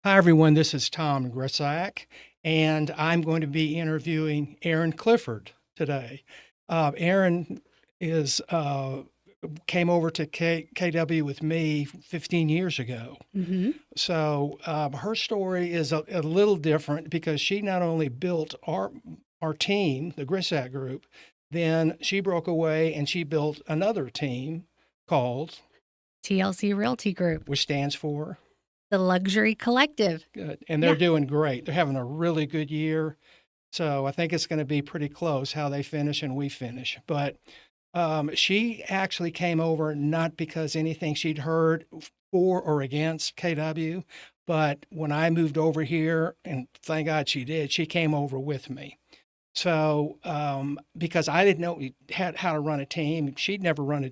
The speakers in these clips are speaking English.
Hi, everyone. This is Tom Grisak, and I'm going to be interviewing Erin Clifford today. Erin is came over to KW with me 15 years ago. Hmm. So her story is a little different because she not only built our team, the Grisak Group, then she broke away and she built another team called, TLC Realty Group, which stands for. the Luxury Collective. Good. And they're Yeah. doing great. They're having a really good year. So I think it's going to be pretty close how they finish and we finish. But she actually came over not because anything she'd heard for or against KW, but when I moved over here, and thank God she did, she came over with me. So, because I didn't know how to run a team, she'd never run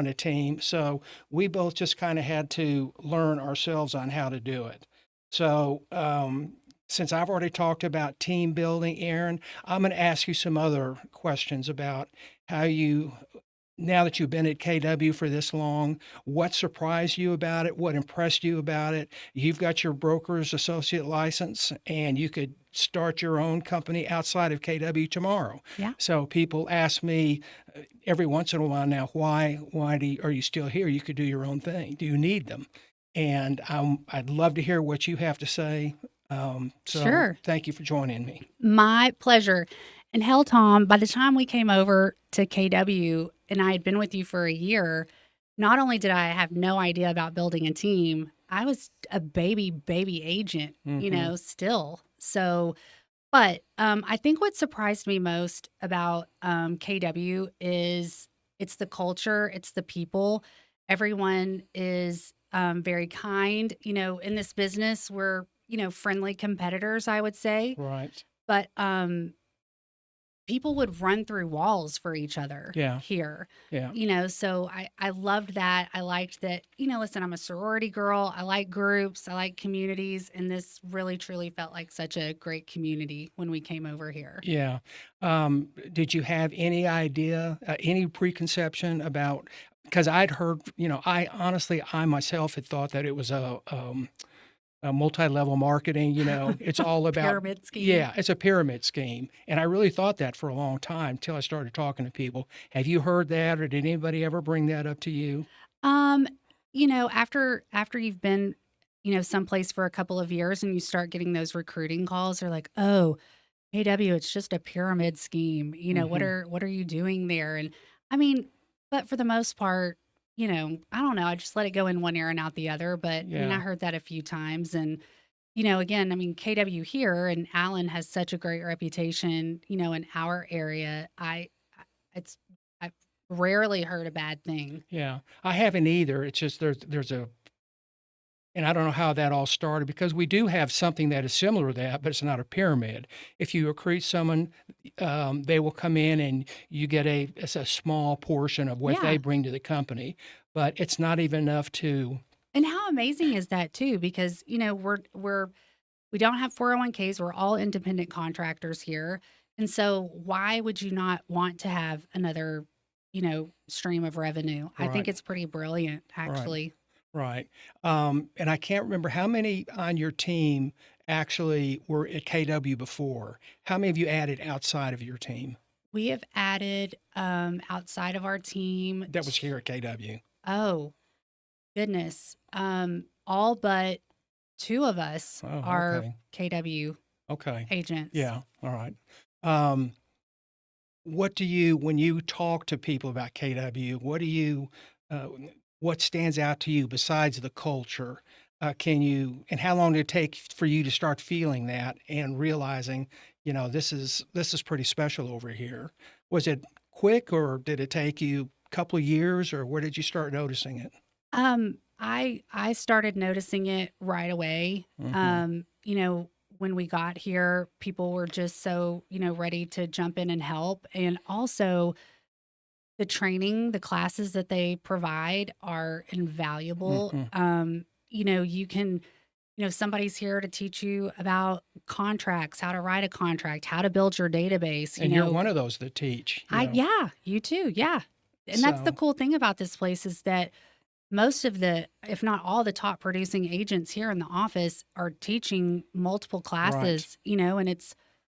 a team. So we both just kind of had to learn ourselves on how to do it. So, since I've already talked about team building, Aaron, I'm going to ask you some other questions about how you, now that you've been at KW for this long, what surprised you about it? What impressed you about it? You've got your broker's associate license and you could start your own company outside of KW tomorrow. Yeah. So people ask me every once in a while now, are you still here? You could do your own thing. Do you need them? And I'd love to hear what you have to say. So Sure. thank you for joining me. My pleasure. And hell, Tom, by the time we came over to KW and I had been with you for a year, not only did I have no idea about building a team, I was a baby agent, Hmm. still. So, but I think what surprised me most about KW is it's the culture, it's the people. Everyone is very kind. In this business, we're, friendly competitors, I would say. Right. But people would run through walls for each other Yeah. here. Yeah. So I loved that. I liked that, listen, I'm a sorority girl. I like groups, I like communities. And this really, truly felt like such a great community when we came over here. Yeah. Did you have any idea, any preconception about? Because I'd heard, I myself had thought that it was a multi-level marketing. It's all about, Pyramid scheme. yeah, it's a pyramid scheme, and I really thought that for a long time till I started talking to people. Have you heard that, or did anybody ever bring that up to you? Um, after you've been, someplace for a couple of years and you start getting those recruiting calls, they're like, "Oh, AW, it's just a pyramid scheme. Hmm. What are you doing there?" And I mean, but for the most part, I don't know, I just let it go in one ear and out the other. But I mean, I Yeah. heard that a few times. And, again, I mean, KW here and Allen has such a great reputation, in our area. It's, I've rarely heard a bad thing. Yeah. I haven't either. It's just and I don't know how that all started because we do have something that is similar to that, but it's not a pyramid. If you recruit someone, they will come in and you get it's a small portion of what they Yeah. bring to the company, but it's not even enough to. And how amazing is that too? Because, we don't have 401ks. We're all independent contractors here. And so why would you not want to have another, stream of revenue? I think Right, it's pretty brilliant, right, actually. right. And I can't remember how many on your team actually were at KW before. How many of you added outside of your team We have added outside of our team. that was here at KW? Oh, goodness. All but two of us Oh, are okay. KW Okay. agents. Yeah. All right. Um, What do you when you talk to people about KW, uh, what stands out to you besides the culture? Can you and how long did it take for you to start feeling that and realizing, this is pretty special over here? Was it quick or did it take you a couple of years or where did you start noticing it? I started noticing it right away. Hmm. When we got here, people were just so, ready to jump in and help. And also the training, the classes that they provide are invaluable. Hmm. You can, somebody's here to teach you about contracts, how to write a contract, how to build your database, And you're one of those that teach. yeah, you too. Yeah. And that's the So cool thing about this place is that most of the, if not all the top producing agents here in the office are teaching multiple Right. classes, and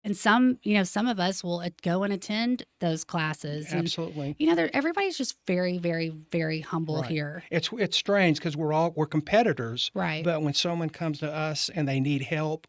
and some, some of us will go and attend those classes. And, Absolutely. everybody's just very, very, very humble Right. here. It's strange because we're competitors, Right. but when someone comes to us and they need help,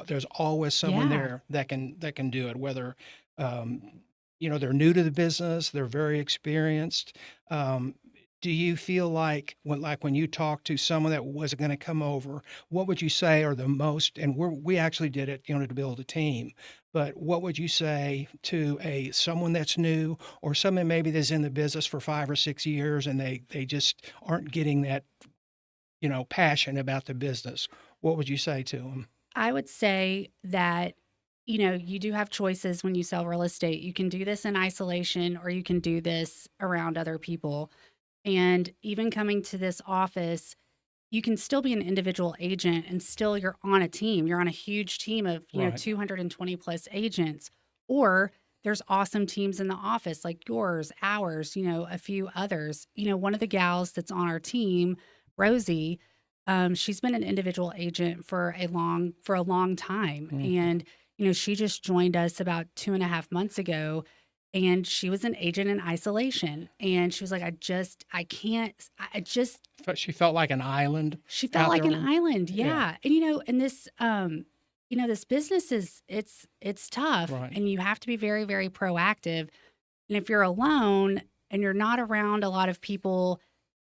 there's always someone Yeah. there that can do it. Whether um, they're new to the business, they're very experienced. Um, do you feel like when you talk to someone that was going to come over, what would you say are the most? And we actually did it, to build a team. But what would you say to someone that's new, or someone maybe that's in the business for 5 or 6 years and they just aren't getting that, passion about the business? What would you say to them? I would say that, you do have choices when you sell real estate. You can do this in isolation or you can do this around other people. And even coming to this office, you can still be an individual agent and still you're on a team. You're on a huge team of, Right. 220 plus agents. Or there's awesome teams in the office like yours, ours, a few others. One of the gals that's on our team, Rosie, she's been an individual agent for a long time. Mhm. And, she just joined us about 2.5 months ago. And she was an agent in isolation. And she was like, I can't, I just She felt like an island she felt out like there. an island, Yeah. yeah. And, and this, this business is it's tough Right. and you have to be very, very proactive. And if you're alone and you're not around a lot of people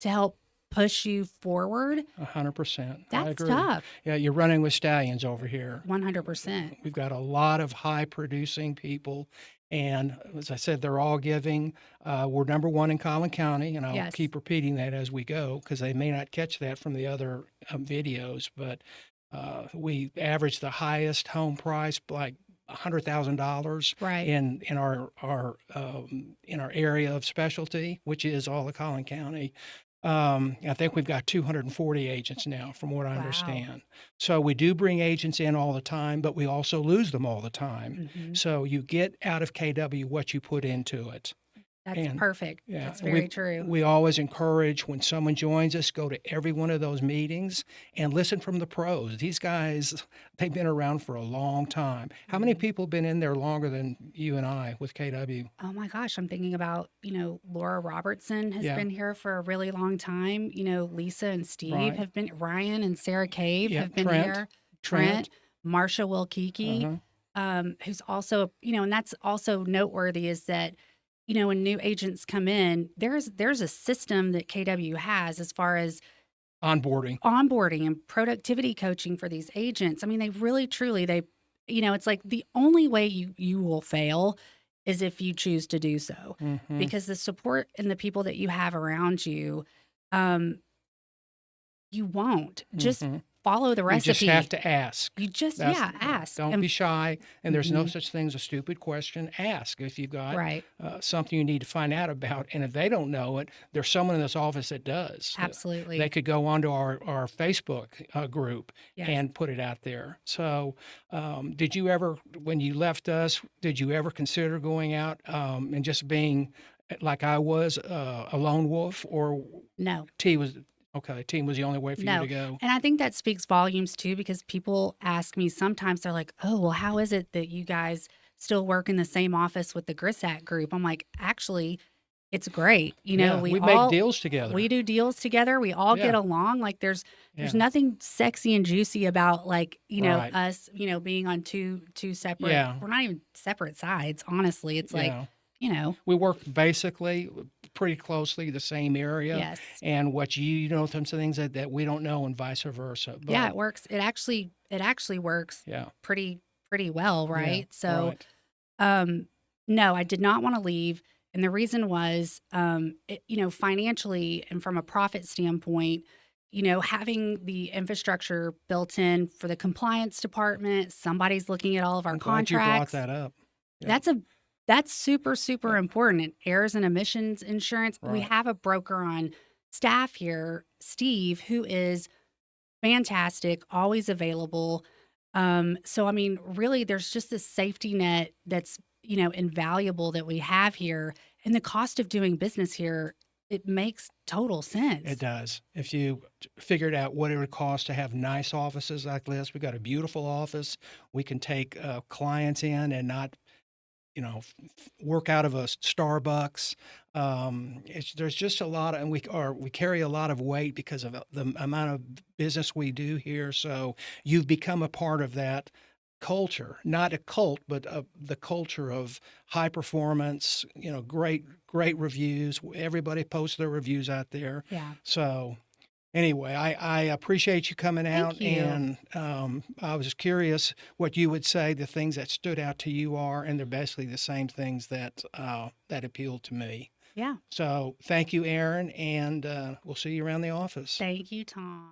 to help push you forward, 100%. I that's agree. tough. Yeah, you're running with stallions over here. 100%. We've got a lot of high producing people. And as I said, they're all giving. We're number one in Collin County, and I'll Yes. keep repeating that as we go because they may not catch that from the other videos. But we average the highest home price, like $100,000 Right. in our area of specialty, which is all of Collin County. I think we've got 240 agents now, from what I Wow. understand. So we do bring agents in all the time, but we also lose them all the time. Hmm. So you get out of KW what you put into it. That's And perfect. yeah, That's and we very true. we always encourage when someone joins us, go to every one of those meetings and listen from the pros. These guys, they've been around for a long time. How many Mhm. people have been in there longer than you and I with KW? Oh my gosh, I'm thinking about, Laura Robertson has Yeah, been here for a really long time. Lisa and Steve right. have been, Ryan and Sarah Cave Yeah, have been Trent, here, Trent, Trent. Marsha Wilkiki, Uh-huh. who's also, and that's also noteworthy is that, when new agents come in, there's a system that KW has as far as Onboarding. onboarding and productivity coaching for these agents. I mean, they really truly it's like the only way you will fail is if you choose to do so. Mhm. Because the support and the people that you have around you, um, you won't. Just Mhm. follow the You just have recipe. to ask. You just That's yeah, ask Don't be shy, and there's no mhm, such thing as a stupid question. Ask if you've got right. something you need to find out about, and if they don't know it, there's someone in this office that does. They Absolutely. could go onto our Facebook group Yes. and put it out there. So, did you ever, when you left us, did you ever consider going out and just being like I was, a lone wolf, or No. T was okay? Team was the only way for you No. to go. And I think that speaks volumes too, because people ask me sometimes, they're like, oh, well, how is it that you guys still work in the same office with the Grissack group? I'm like, actually, it's great. Yeah, we make deals together. We do deals together. We all get Yeah, along. Like there's yeah, nothing sexy and juicy about like, right. us, being on two separate, Yeah, we're not even separate sides, honestly. It's like, yeah. you know, We work basically pretty closely the same area, yes. and what you know some things that we don't know, and vice versa. Yeah, But it works. It actually works yeah, pretty well, yeah, right? So right. Um, no, I did not want to leave. And the reason was, financially and from a profit standpoint, having the infrastructure built in for the compliance department, somebody's looking at all of our I'm glad you brought contracts. that up. Yeah, That's a that's super, yeah, super important. And errors and emissions insurance. We right. have a broker on staff here, Steve, who is fantastic, always available. So I mean, really there's just this safety net that's, invaluable that we have here. And the cost of doing business here it makes total It sense. does. If you figured out what it would cost to have nice offices like this, we got a beautiful office. We can take clients in and not, work out of a Starbucks. There's just a lot of, and we carry a lot of weight because of the amount of business we do here. So you've become a part of that culture, not a cult, but the culture of high performance. Great reviews. Everybody posts their reviews out there. Yeah. So anyway, I appreciate you coming out, Thank you. and I was curious what you would say the things that stood out to you are, and they're basically the same things that appealed to me. Yeah. So thank you, Erin, and we'll see you around the office. Thank you, Tom.